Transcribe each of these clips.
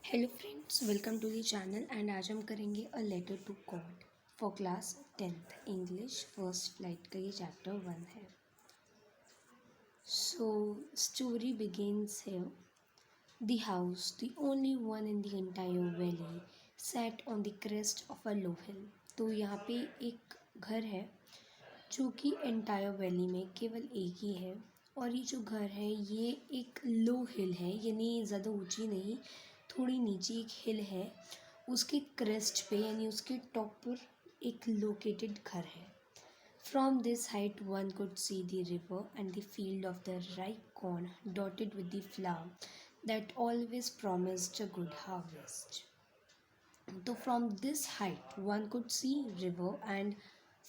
Hello friends, welcome to the channel and आज हम करेंगे a letter to God for class 10th English First Flight का ये chapter 1 है। So story begins here. The house, the only one in the entire valley, sat on the crest of a low hill. तो यहाँ पे एक घर है जो कि एंटायर वैली में केवल एक ही है, और ये जो घर है ये एक लो हिल है, यानी ज़्यादा ऊंची नहीं, थोड़ी नीचे एक हिल है। उसके क्रेस्ट पे यानी उसके टॉप पर एक लोकेटेड घर है। From this height one could see the river and the field of the ripe corn dotted with the flower that always promised a good harvest. तो from this height one could see river and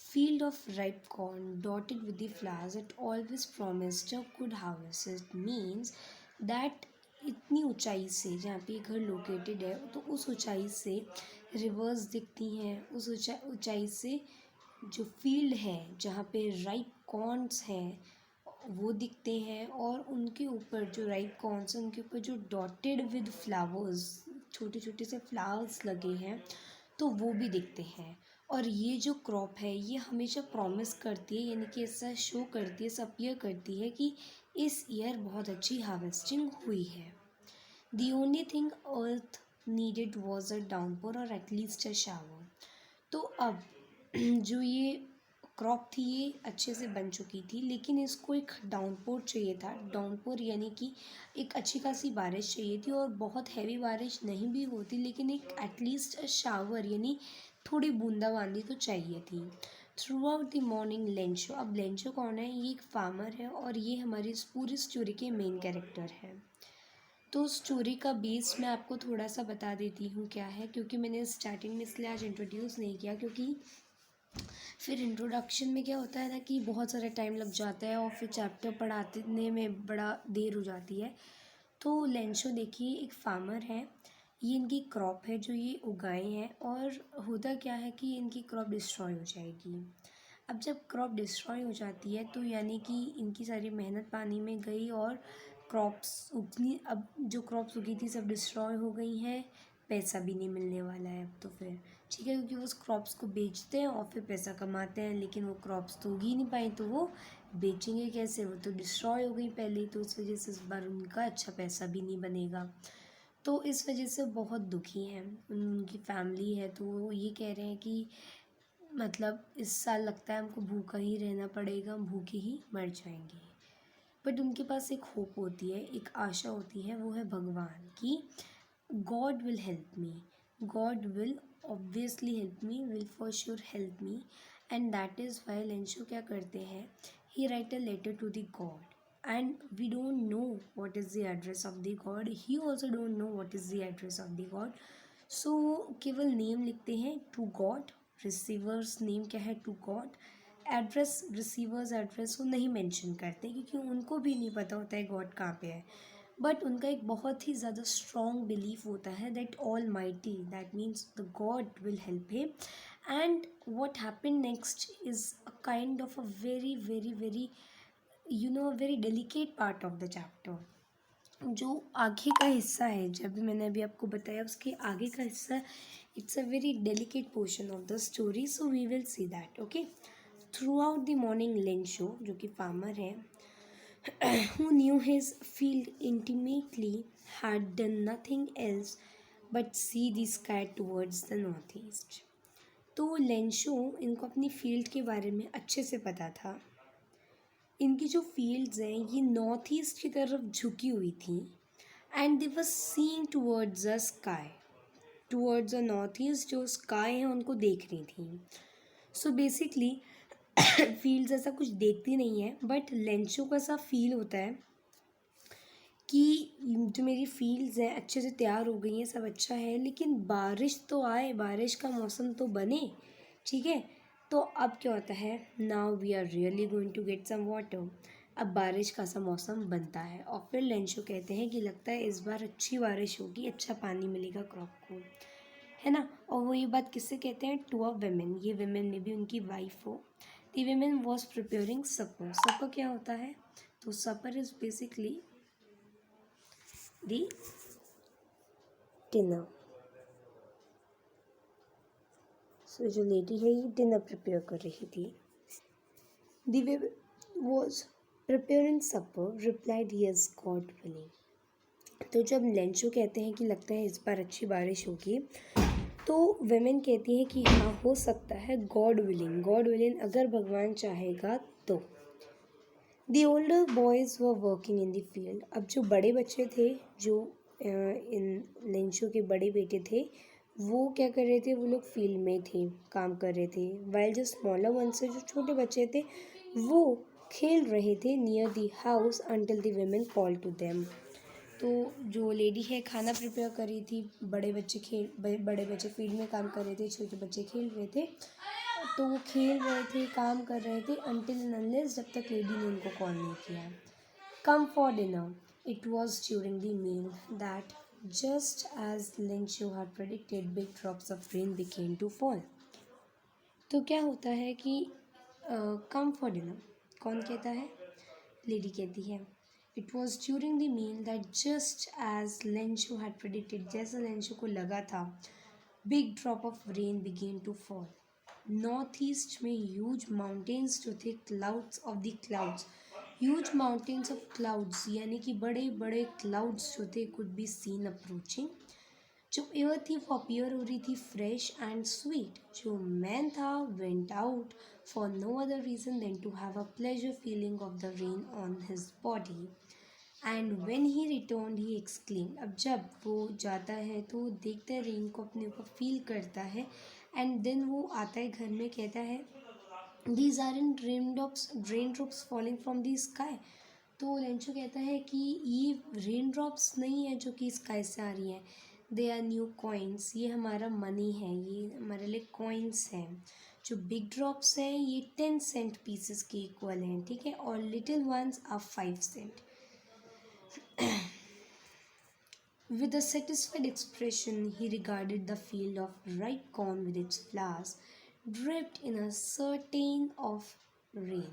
field of ripe corn dotted with the flowers that always promised a good harvest। It means that इतनी ऊंचाई से जहाँ पे घर located है तो उस ऊंचाई से रिवर्स दिखती हैं, उस ऊंचाई से जो फील्ड है जहाँ पे राइप कॉर्न्स हैं वो दिखते हैं, और उनके ऊपर जो राइप कॉर्न्स हैं उनके ऊपर जो डॉटेड विद फ्लावर्स, छोटे छोटे से फ्लावर्स लगे हैं, तो वो भी दिखते हैं। और ये जो क्रॉप है ये हमेशा प्रॉमिस करती है, यानी कि ऐसा शो करती है, ऐसा अपीयर करती है कि इस ईयर बहुत अच्छी हार्वेस्टिंग हुई है। The only thing earth needed was a downpour और एटलीस्ट अ शावर। तो अब जो ये क्रॉप थी ये अच्छे से बन चुकी थी, लेकिन इसको एक डाउनपोर चाहिए था। डाउनपोर यानी कि एक अच्छी खासी बारिश चाहिए थी, और बहुत हैवी बारिश नहीं भी होती, लेकिन एक एटलीस्ट शावर यानी थोड़ी बूंदाबांदी तो चाहिए थी। Throughout the morning Lencho. अब लेंशो कौन है? ये एक फार्मर है और ये हमारी इस पूरी स्टोरी के मेन कैरेक्टर है। तो स्टोरी का बेस मैं आपको थोड़ा सा बता देती हूँ क्या है, क्योंकि मैंने स्टार्टिंग में इसलिए आज इंट्रोड्यूस नहीं किया, क्योंकि फिर इंट्रोडक्शन में क्या होता है ना कि बहुत सारा टाइम लग जाता है और फिर चैप्टर पढ़ाने में बड़ा देर हो जाती है। तो लेंशो देखिए एक फार्मर है, ये इनकी क्रॉप है जो ये उगाए हैं, और होता क्या है कि इनकी क्रॉप डिस्ट्रॉय हो जाएगी। अब जब क्रॉप डिस्ट्रॉय हो जाती है तो यानी कि इनकी सारी मेहनत पानी में गई, और क्रॉप्स उगनी, अब जो क्रॉप्स उगी थी सब डिस्ट्रॉय हो गई हैं, पैसा भी नहीं मिलने वाला है अब तो फिर, ठीक है, क्योंकि वो उस क्रॉप्स को बेचते हैं और फिर पैसा कमाते हैं, लेकिन वो क्रॉप्स तो उग ही नहीं पाई तो वो बेचेंगे कैसे? वो तो डिस्ट्रॉय हो गई पहले ही, तो उस वजह से इस बार उनका अच्छा पैसा भी नहीं बनेगा। तो इस वजह से बहुत दुखी हैं, उनकी फैमिली है, तो वो ये कह रहे हैं कि मतलब इस साल लगता है हमको भूखा ही रहना पड़ेगा, हम भूखे ही मर जाएंगे। बट उनके पास एक होप होती है, एक आशा होती है, वो है भगवान की। God will help me, God will obviously help me, will for sure help me. And that is why Lencho क्या करते हैं, he write a letter to the God, and we don't know what is the address of the God, he also don't know what is the address of the God. So केवल name लिखते हैं to God, receivers name क्या है? To God. Address, receiver's address वो नहीं mention करते, क्योंकि उनको भी नहीं पता होता है गॉड कहाँ पे है। बट उनका एक बहुत ही ज़्यादा स्ट्रॉन्ग बिलीफ होता है that all mighty, that means the God will help him. And what happen next is a kind of a very very very a very delicate part of the chapter. जो आगे का हिस्सा है, जब भी मैंने अभी आपको बताया उसके आगे का हिस्सा, it's a very delicate portion of the story, so we will see that. Okay. Throughout the morning Lencho, जो कि फार्मर है, who knew his field intimately, had done nothing else but see the sky towards the northeast। तो लेंशो, इनको अपनी field के बारे में अच्छे से पता था। इनकी जो फील्ड्स हैं ये नॉर्थ ईस्ट की तरफ झुकी हुई थी, and they were seeing towards the sky, towards the north east, जो स्काई है उनको देख रही थी। सो बेसिकली फील्ड्स ऐसा कुछ देखती नहीं है, बट लेंशो का सा फील होता है कि जो मेरी फील्ड्स हैं अच्छे से तैयार हो गई हैं, सब अच्छा है, लेकिन बारिश तो आए, बारिश का मौसम तो बने, ठीक है। तो अब क्या होता है, now we are really going to get some water. अब बारिश का सा मौसम बनता है, और फिर लेंशो कहते हैं कि लगता है इस बार अच्छी बारिश होगी, अच्छा पानी मिलेगा क्रॉप को, है ना। और वो ये बात किससे कहते हैं? टू अ वेमेन, ये वेमेन में भी उनकी वाइफ हो। द वेमेन वॉज प्रिपेयरिंग सपर। सपर क्या होता है? तो सपर इज़ बेसिकली the डिनर। सो जो लेडी है ये डिनर प्रिपेयर कर रही थी। The baby was preparing supper, replied yes, God willing. तो जब लेंचो कहते हैं कि लगता है इस बार अच्छी बारिश होगी, तो वेमेन कहती हैं कि हाँ हो सकता है, गॉड विलिंग अगर भगवान चाहेगा तो। The older boys were working in the field. अब जो बड़े बच्चे थे, जो इन लेंचो के बड़े बेटे थे, वो क्या कर रहे थे, वो लोग फील्ड में थे, काम कर रहे थे। वाइल जो स्मॉलर वन से जो छोटे बच्चे थे वो खेल रहे थे near the house until the women call to them. तो जो लेडी है खाना प्रिपेयर कर रही थी, बड़े बच्चे फील्ड में काम कर रहे थे, छोटे बच्चे खेल रहे थे। तो वो खेल रहे थे, काम कर रहे थे अनटिल एंड अनलेस जब तक लेडी ने उनको कॉल नहीं किया। Come for dinner. It was during the meal that just as Lencho had predicted big drops of rain began to fall। तो क्या होता है कि कम फॉर डिनर कौन कहता है, लेडी कहती है। It was during the meal that just as Lencho had predicted, जैसा लेंचो को लगा था, big drop of rain began to fall. North east में ह्यूज माउंटेन्स जो थे, clouds of the clouds, huge mountains of clouds यानी कि बड़े बड़े क्लाउड्स जो थे कुड बी सीन अप्रोचिंग। जो एयर थी वो अपीयर हो रही थी फ्रेश एंड स्वीट। जो मैन था went out for no other reason than to have a pleasure feeling of the rain on his body. And when he return he exclaim. अब जब वो जाता है तो वो देखता है रेन को, अपने ऊपर फील करता है, एंड देन वो आता है घर में, कहता है these are in rain drops falling from the sky. तो लेंचो कहता है कि ये रेन ड्रॉप्स नहीं है जो कि स्काई से आ रही हैं, दे आर न्यू कॉइन्स, ये हमारा मनी है, ये हमारे लिए कॉइन्स हैं। जो बिग ड्रॉप्स हैं ये 10 सेंट पीसेस के इक्वल हैं, ठीक है, और little ones are 5 cent. With a satisfied expression, he regarded the field of ripe corn with its flowers, draped in a certain of rain।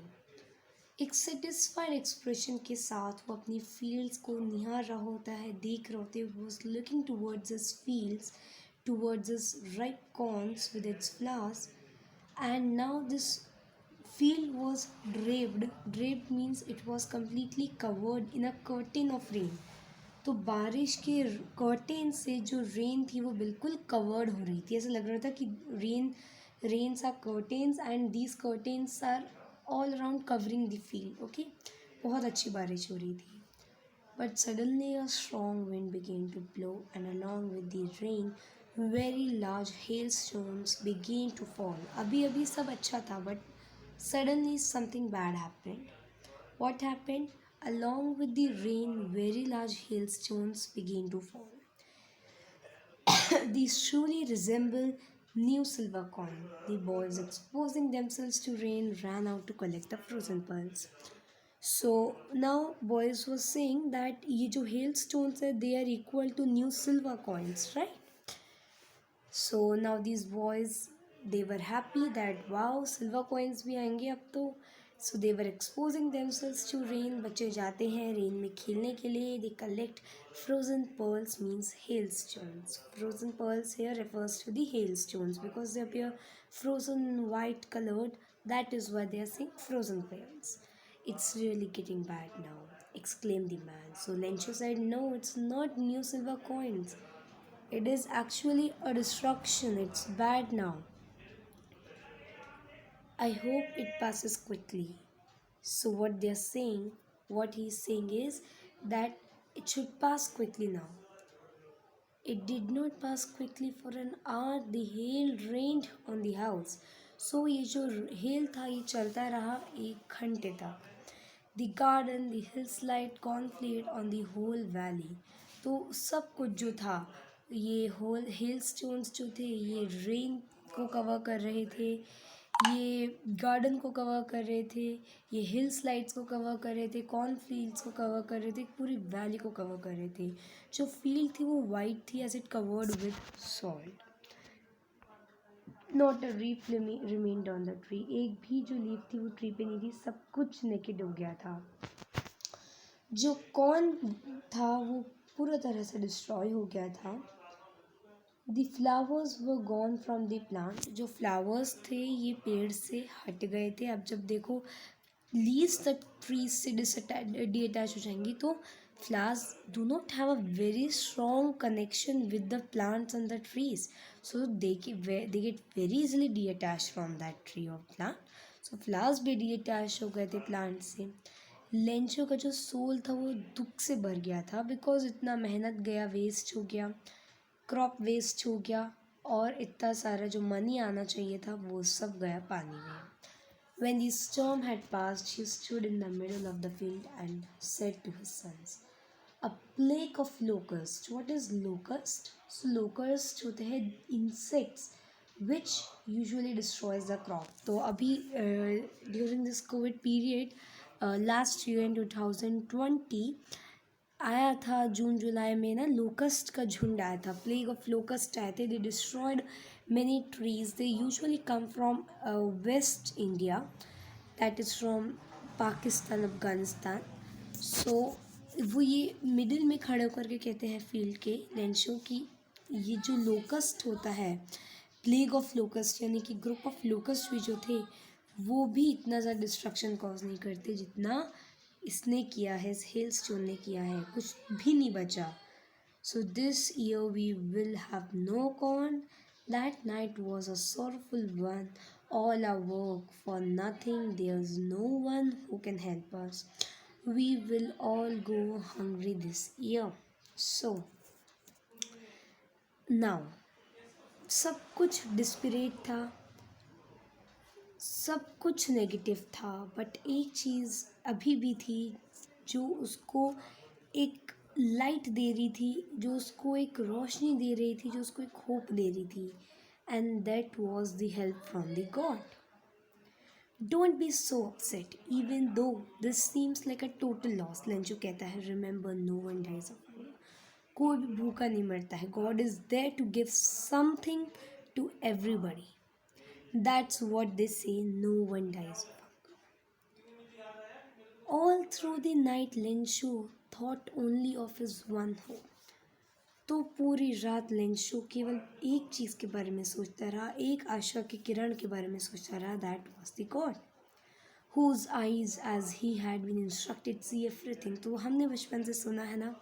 एक सेटिस्फाइड एक्सप्रेशन के साथ वो अपनी फील्ड्स को निहार रहा होता है, देख रहे होते, वो was looking towards his fields, towards his ripe corns with its flowers, and now this field was draped means it was completely covered in a curtain of rain। तो बारिश के कर्टेन से जो रेन थी वो बिल्कुल कवर्ड हो रही थी, ऐसा लग रहा था कि rains are curtains and these curtains are all around covering the field. Okay, बहुत अच्छी बारिश हो रही थी। But suddenly a strong wind began to blow and along with the rain very large hail stones began to fall. अभी अभी सब अच्छा था but suddenly something bad happened. What happened? Along with the rain, very large hailstones began to fall. These truly resemble new silver coin. The boys, exposing themselves to rain, ran out to collect the frozen pearls. So now boys was saying that ये जो hailstones है, they are equal to new silver coins, right? So now these boys, they were happy that wow, silver coins भी आएंगे अब तो। So they were exposing themselves to rain। बच्चे जाते हैं रेन में खेलने के लिए। They collect frozen pearls means hailstones। Frozen pearls here refers to the hailstones because they appear frozen white colored. That is why they are saying frozen pearls. It's really getting bad now, exclaimed the man. So Lencho said, no, it's not new silver coins. It is actually a destruction. It's bad now. I hope it passes quickly. So what he's saying is that it should pass quickly now. It did not pass quickly for an hour. The hail rained on the house. So ये जो hail था ये चलता रहा 1 घंटे तक। The garden, the hillside conflicted on the whole valley। तो सब कुछ जो था, ये होल हिल स्टोन्स जो थे ये रेन को कवर कर रहे थे, ये गार्डन को कवर कर रहे थे, ये हिल स्लाइड्स को कवर कर रहे थे, कॉर्न फील्ड्स को कवर कर रहे थे, पूरी वैली को कवर कर रहे थे। जो फील्ड थी वो वाइट थी as it covered with salt. Not a leaf remained on the tree. एक भी जो लीफ थी वो ट्री पे नहीं थी, सब कुछ नेकेड हो गया था। जो कॉर्न था वो पूरा तरह से डिस्ट्रॉय हो गया था। The flowers were gone from the plant, जो फ्लावर्स थे ये पेड़ से हट गए थे। अब जब देखो लीव्स द ट्रीज से डिअटैच हो जाएंगी तो flowers do not have a very strong connection with the plants and the trees, so they get very easily detached from that tree or plant. So flowers भी detached हो गए थे plant से। Lencho का जो सोल था वो दुख से भर गया था, बिकॉज इतना मेहनत गया, वेस्ट हो गया, क्रॉप वेस्ट हो गया, और इतना सारा जो मनी आना चाहिए था वो सब गया पानी में। When the storm had passed, he stood in the middle of the field and said to his sons, A plague of locusts. What is locust? So locust होते हैं insects which usually destroys the crop. तो अभी during this COVID period, last year in 2020 आया था जून जुलाई में ना, locust का झुंड आया था, प्लेग ऑफ लोकस्ट आए थे। They destroyed many trees. They usually come from West India, that is from Pakistan, Afghanistan. So वो ये मिडिल में खड़े होकर के कहते हैं फील्ड के लेंशो की ये जो लोकस्ट होता है, प्लेग ऑफ लोकस्ट, यानी कि ग्रुप ऑफ लोकस्ट भी जो थे वो भी इतना ज़्यादा डिस्ट्रक्शन कॉज नहीं करते जितना इसने किया है, इस हेल स्टोन ने किया है, कुछ भी नहीं बचा। So this year we will have no corn, that night was a sorrowful one, all our work for nothing, there's no one who can help us, we will all go hungry this year. So now सब कुछ desperate था, सब कुछ negative था, but एक चीज़ अभी भी थी जो उसको एक लाइट दे रही थी, जो उसको एक रोशनी दे रही थी, जो उसको एक होप दे रही थी, and that was the help from the God. Don't be so upset even though this seems like a total loss. Lencho कहता है, remember no one dies of hunger. कोई भी भूखा नहीं मरता है. God is there to give something to everybody. That's what they say, no one dies of hunger. All through the night, Lenshu thought only of his one hope. तो पूरी रात लेंशो केवल एक चीज़ के बारे में सोचता रहा, एक आशा की किरण के बारे में सोचता रहा, that was the God whose eyes as he had been instructed see everything. तो हमने बचपन से सुना है ना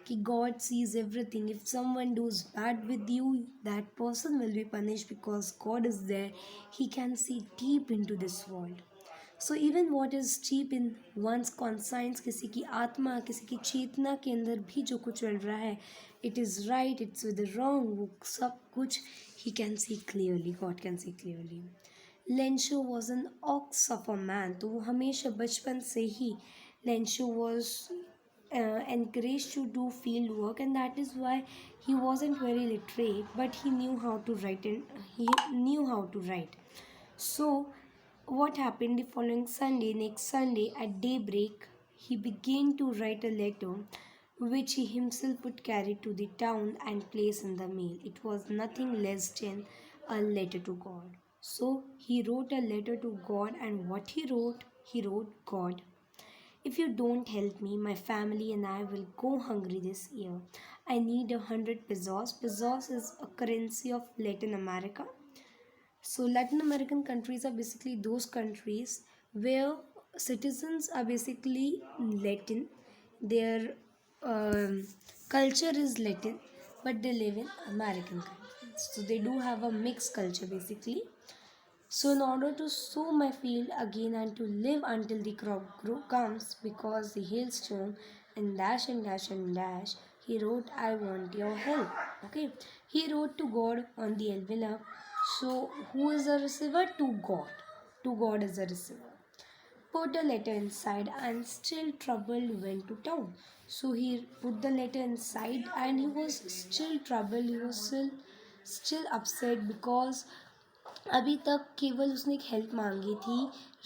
कि God sees everything. If someone does bad with you, that person will be punished because God is there. He can see deep into this world. So even what is deep in one's conscience, किसी की आत्मा, किसी की चेतना के अंदर भी जो कुछ चल रहा है, it is right, it's with the wrong, वो सब कुछ he can see clearly, God can see clearly. Lencho was an ox of a man. तो वो हमेशा बचपन से ही Lencho was encouraged to do field work, and that is why he wasn't very literate, but he knew how to write, and he knew how to write. So what happened the following Sunday, next Sunday at daybreak, he began to write a letter which he himself would carry to the town and place in the mail. It was nothing less than a letter to God. So he wrote a letter to God, and what he wrote, God, if you don't help me, my family and I will go hungry this year. I need 100 pesos. Pesos is a currency of Latin America. So Latin American countries are basically those countries where citizens are basically Latin. Their culture is Latin, but they live in American countries. So they do have a mixed culture basically. So in order to sow my field again and to live until the crop comes, because the hailstone and dash and dash and dash, he wrote, I want your help. Okay. He wrote to God on the envelope. So who is the receiver? To God. To God is the receiver. Put a letter inside, and still troubled went to town. So he put the letter inside and he was still troubled. He was still upset because अभी तक केवल उसने एक help मांगी थी,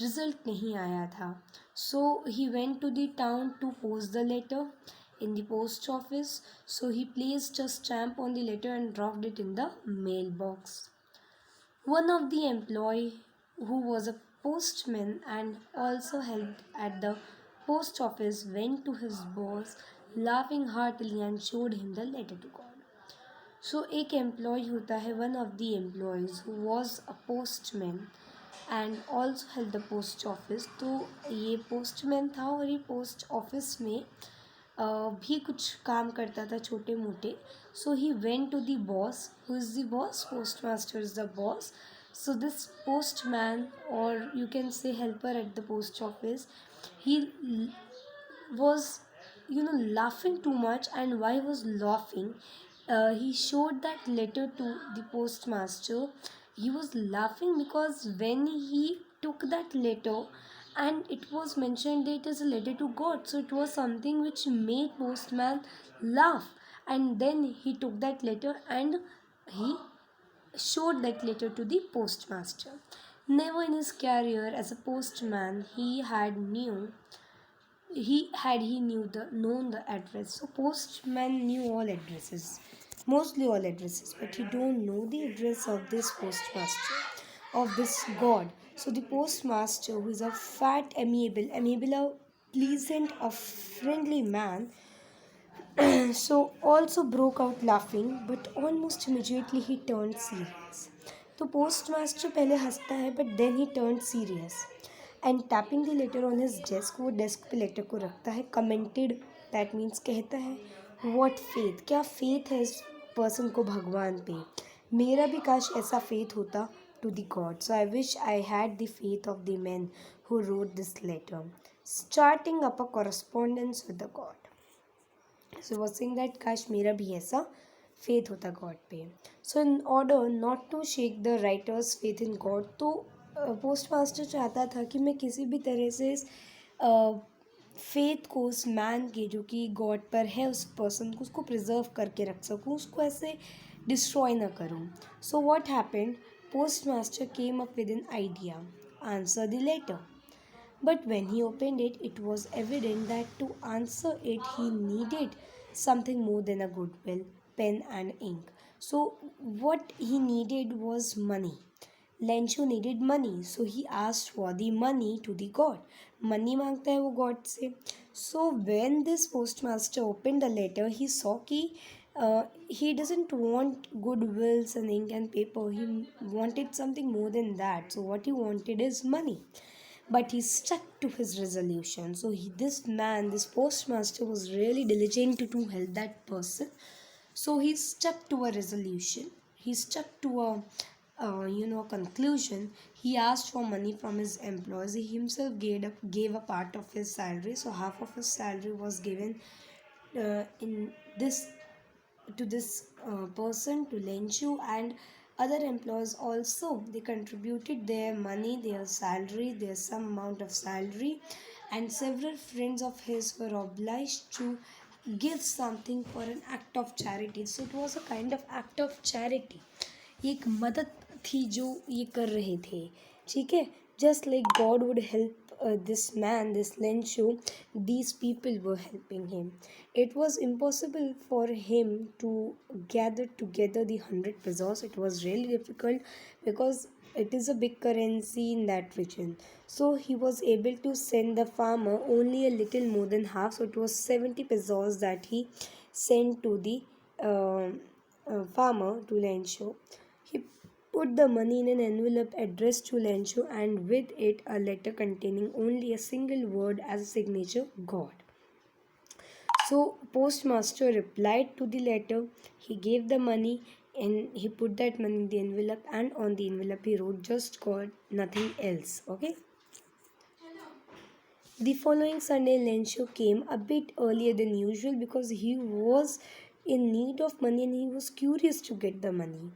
result नहीं आया था. So he went to the town to post the letter in the post office. So he placed a stamp on the letter and dropped it in the mailbox. One of the employee who was a postman and also helped at the post office went to his boss laughing heartily and showed him the letter to God. सो एक employ होता है, one of the employees who was a postman and also held the post office. तो ये postman था और ये post office में भी कुछ काम करता था छोटे मोटे। So he went to the boss, who is the boss, postmaster is the boss. So this postman, or you can say helper at the post office, he was laughing too much. And why he was laughing, he showed that letter to the postmaster. He was laughing because when he took that letter, and it was mentioned that it is a letter to God, so it was something which made postman laugh. And then he took that letter and he showed that letter to the postmaster. Never in his career as a postman he knew the known the address. So postman knew all addresses, mostly all addresses, but he don't know the address of this postmaster, of this god. So the postmaster, who is a fat, amiable, a pleasant, a friendly man, so also broke out laughing, but almost immediately he turned serious. तो postmaster पहले हंसता है but then he turn serious and tapping the letter on his desk, वो desk पे letter को रखता है. Commented, that means कहता है, व्हाट फेथ, क्या फेथ है इस पर्सन को भगवान पे. मेरा भी काश ऐसा फेथ होता to the God. So I wish I had the faith of the man who wrote this letter, starting up a correspondence with the God. So was saying that काश मेरा भी ऐसा फेथ होता गॉड पे. So in order not to shake the writer's faith in God, तो postmaster चाहता था कि मैं किसी भी तरह से इस फेथ को, उस मैन के जो कि गॉड पर है, उस पर्सन को, उसको प्रिजर्व करके रख सकूँ, उसको ऐसे डिस्ट्रॉय ना करूँ. So what happened, post master came up with an idea, answer the letter. But when he opened it, it was evident that to answer it, he needed something more than a goodwill, pen, and ink. So, what he needed was money. Lencho needed money, so he asked for the money to the god. Money मांगता है वो god से. So, when this postmaster opened the letter, he saw कि he doesn't want goodwills and ink and paper. He wanted something more than that. So, what he wanted is money, but he stuck to his resolution. So this postmaster was really diligent to help that person. So he stuck to a resolution. He stuck to a conclusion. He asked for money from his employees. He himself gave a part of his salary. So half of his salary was given in this to this person, to Lenchu, and other employees also. They contributed their money, their salary, their some amount of salary, and several friends of his were obliged to give something for an act of charity. So it was a kind of act of charity. ये एक मदद थी जो ये कर रहे थे, ठीक है. Just like God would help this man, this Lenshu, these people were helping him. It was impossible for him to gather together the 100 pesos. It was really difficult because it is a big currency in that region. So he was able to send the farmer only a little more than half. So it was 70 pesos that he sent to the farmer, to Lenshu. He put the money in an envelope addressed to Lencho, and with it a letter containing only a single word as a signature, God. So postmaster replied to the letter. He gave the money and he put that money in the envelope, and on the envelope he wrote just God, nothing else. Okay. The following Sunday, Lencho came a bit earlier than usual because he was in need of money and he was curious to get the money.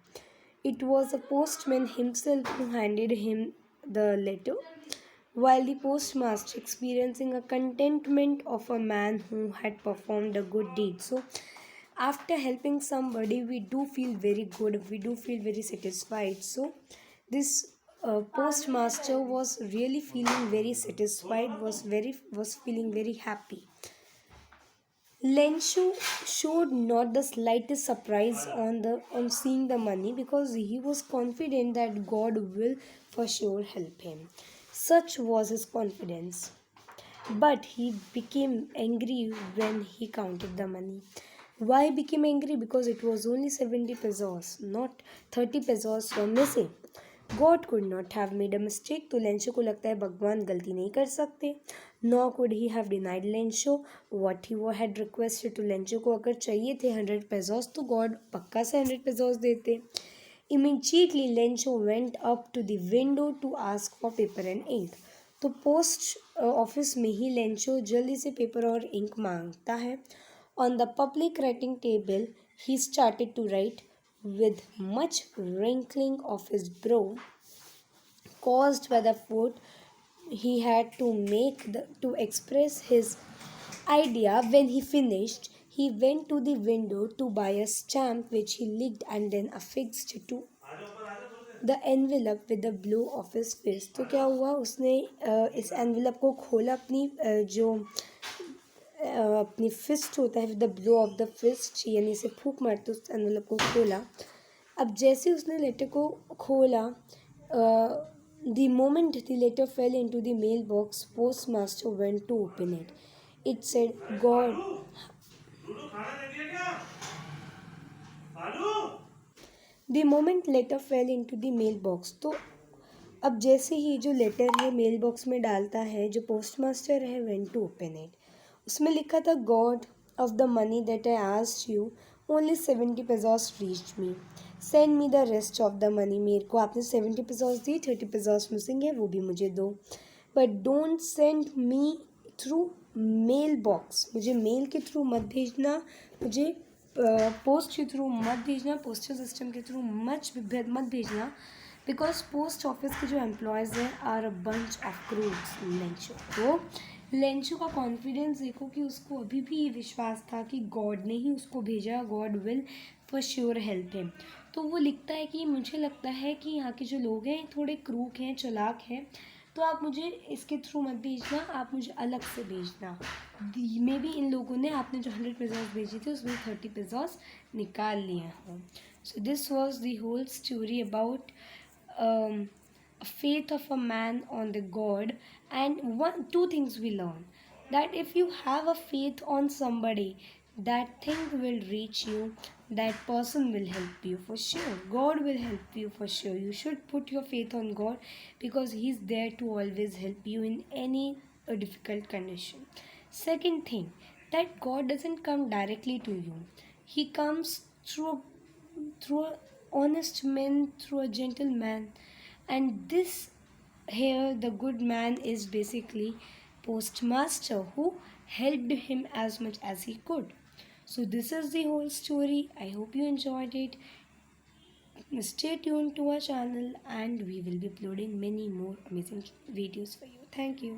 It was the postman himself who handed him the letter, while the postmaster experiencing a contentment of a man who had performed a good deed. So, after helping somebody, we do feel very good, we do feel very satisfied. So, this postmaster was really feeling very satisfied, was feeling very happy. Lenshu showed not the slightest surprise on seeing the money because he was confident that God will for sure help him. Such was his confidence. But he became angry when he counted the money. Why became angry? Because it was only 70 pesos, not 30 pesos were missing. God could not have made a mistake. तो लेंशो को लगता है भगवान गलती नहीं कर सकते. Nor could he have denied लेंशो what he had requested. तो लेंशो को अगर चाहिए थे 100 pesos तो God पक्का से 100 pesos देते. Immediately लेंशो went up to the window to ask for paper and ink. तो पोस्ट ऑफिस में ही लेंशो जल्दी से पेपर और इंक मांगता है. On the public writing table, he started to write with much wrinkling of his brow, caused by the food he had to make to express his idea. When he finished, he went to the window to buy a stamp which he licked and then affixed to the envelope with the blow of his fist. तो क्या हुआ, उसने इस envelope को खोला अपनी fist होता है, with the blow of the fist, यानी से फूंक मारते उस एनवेलप को खोला. अब जैसे उसने लेटर को खोला, the moment the letter fell into the mail box, post master went to open it. It said God. The moment letter fell into the mail box. तो अब जैसे ही जो लेटर है मेल बॉक्स में डालता है, जो पोस्ट मास्टर है वेंट टू ओपन इट, उसमें लिखा था God of the money that I asked you, only 70 pesos reached me, send me the rest of the money. मेरे को आपने 70 pesos दी, 30 pesos मिसिंग है, वो भी मुझे दो. But don't send me through mail box, मुझे मेल के थ्रू मत भेजना, मुझे पोस्ट के थ्रू मत भेजना, पोस्टल सिस्टम के थ्रू मत भेजना, बिकॉज पोस्ट ऑफिस के जो एम्प्लॉयज़ हैं आर अ बंच ऑफ क्रूड्स. लेंशो, तो लेंशो का कॉन्फिडेंस देखो कि उसको अभी भी ये विश्वास था कि गॉड ने ही उसको भेजा, God will for sure help him. तो वो लिखता है कि मुझे लगता है कि यहाँ के जो लोग हैं थोड़े क्रूक हैं, चालाक हैं, तो आप मुझे इसके थ्रू मत भेजना, आप मुझे अलग से भेजना. मे बी इन लोगों ने आपने जो 100 pesos भेजी थी उसमें 30 pesos निकाल लिए हों. So this was the whole story about faith of a man on the God. And two things we learn, that if you have a faith on somebody, that thing will reach you, that person will help you for sure, God will help you for sure. You should put your faith on God because he's there to always help you in any difficult condition. Second thing, that God doesn't come directly to you, he comes through a honest man, through a gentle man. And this here, the good man is basically postmaster who helped him as much as he could. So this is the whole story. I hope you enjoyed it. Stay tuned to our channel and we will be uploading many more amazing videos for you. Thank you.